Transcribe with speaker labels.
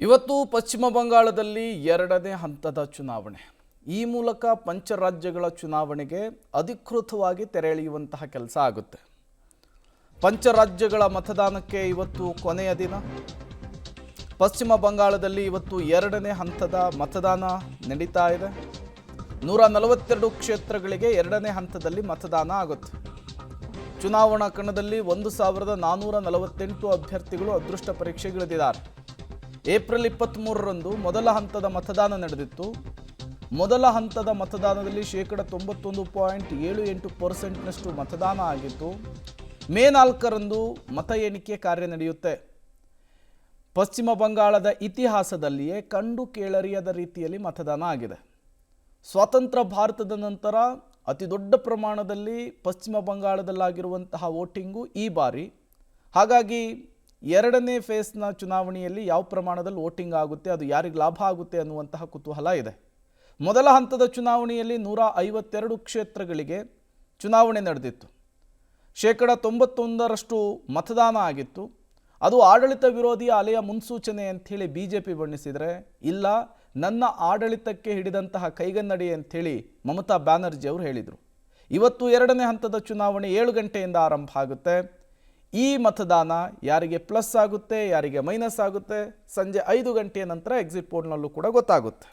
Speaker 1: ಇವತ್ತು ಪಶ್ಚಿಮ ಬಂಗಾಳದಲ್ಲಿ ಎರಡನೇ ಹಂತದ ಚುನಾವಣೆ. ಈ ಮೂಲಕ ಪಂಚರಾಜ್ಯಗಳ ಚುನಾವಣೆಗೆ ಅಧಿಕೃತವಾಗಿ ತೆರೆ ಎಳೆಯುವಂತಹ ಕೆಲಸ ಆಗುತ್ತೆ. ಪಂಚರಾಜ್ಯಗಳ ಮತದಾನಕ್ಕೆ ಇವತ್ತು ಕೊನೆಯ ದಿನ. ಪಶ್ಚಿಮ ಬಂಗಾಳದಲ್ಲಿ ಇವತ್ತು ಎರಡನೇ ಹಂತದ ಮತದಾನ ನಡೀತಾ ಇದೆ. 142 ಕ್ಷೇತ್ರಗಳಿಗೆ ಎರಡನೇ ಹಂತದಲ್ಲಿ ಮತದಾನ ಆಗುತ್ತೆ. ಚುನಾವಣಾ ಕಣದಲ್ಲಿ 1448 ಅಭ್ಯರ್ಥಿಗಳು ಅದೃಷ್ಟ ಪರೀಕ್ಷೆಗಿಳಿದಿದ್ದಾರೆ. ಏಪ್ರಿಲ್ 23ರಂದು ಮೊದಲ ಹಂತದ ಮತದಾನ ನಡೆದಿತ್ತು. ಮೊದಲ ಹಂತದ ಮತದಾನದಲ್ಲಿ 91.78% ಮತದಾನ ಆಗಿತ್ತು. ಮೇ 4ರಂದು ಮತ ಎಣಿಕೆ ಕಾರ್ಯ ನಡೆಯುತ್ತೆ. ಪಶ್ಚಿಮ ಬಂಗಾಳದ ಇತಿಹಾಸದಲ್ಲಿಯೇ ಕಂಡು ಕೇಳರಿಯದ ರೀತಿಯಲ್ಲಿ ಮತದಾನ ಆಗಿದೆ. ಸ್ವಾತಂತ್ರ್ಯ ಭಾರತದ ನಂತರ ಅತಿ ದೊಡ್ಡ ಪ್ರಮಾಣದಲ್ಲಿ ಪಶ್ಚಿಮ ಬಂಗಾಳದಲ್ಲಾಗಿರುವಂತಹ ವೋಟಿಂಗು ಈ ಬಾರಿ. ಹಾಗಾಗಿ ಎರಡನೇ ಫೇಸ್ನ ಚುನಾವಣೆಯಲ್ಲಿ ಯಾವ ಪ್ರಮಾಣದಲ್ಲಿ ವೋಟಿಂಗ್ ಆಗುತ್ತೆ, ಅದು ಯಾರಿಗೆ ಲಾಭ ಆಗುತ್ತೆ ಅನ್ನುವಂತಹ ಕುತೂಹಲ ಇದೆ. ಮೊದಲ ಹಂತದ ಚುನಾವಣೆಯಲ್ಲಿ 152 ಕ್ಷೇತ್ರಗಳಿಗೆ ಚುನಾವಣೆ ನಡೆದಿತ್ತು. 91% ಮತದಾನ ಆಗಿತ್ತು. ಅದು ಆಡಳಿತ ವಿರೋಧಿ ಅಲೆಯ ಮುನ್ಸೂಚನೆ ಅಂಥೇಳಿ BJP ಬಣ್ಣಿಸಿದರೆ, ಇಲ್ಲ ನನ್ನ ಆಡಳಿತಕ್ಕೆ ಹಿಡಿದಂತಹ ಕೈಗನ್ನಡಿ ಅಂಥೇಳಿ ಮಮತಾ ಬ್ಯಾನರ್ಜಿ ಅವರು ಹೇಳಿದರು. ಇವತ್ತು ಎರಡನೇ ಹಂತದ ಚುನಾವಣೆ 7 ಗಂಟೆಯಿಂದ ಆರಂಭ ಆಗುತ್ತೆ. ಈ ಮತದಾನ ಯಾರಿಗೆ ಪ್ಲಸ್ ಆಗುತ್ತೆ, ಯಾರಿಗೆ ಮೈನಸ್ ಆಗುತ್ತೆ, ಸಂಜೆ 5 ಗಂಟೆಯ ನಂತರ ಎಕ್ಸಿಟ್ ಪೋಲ್ನಲ್ಲೂ ಕೂಡ ಗೊತ್ತಾಗುತ್ತೆ.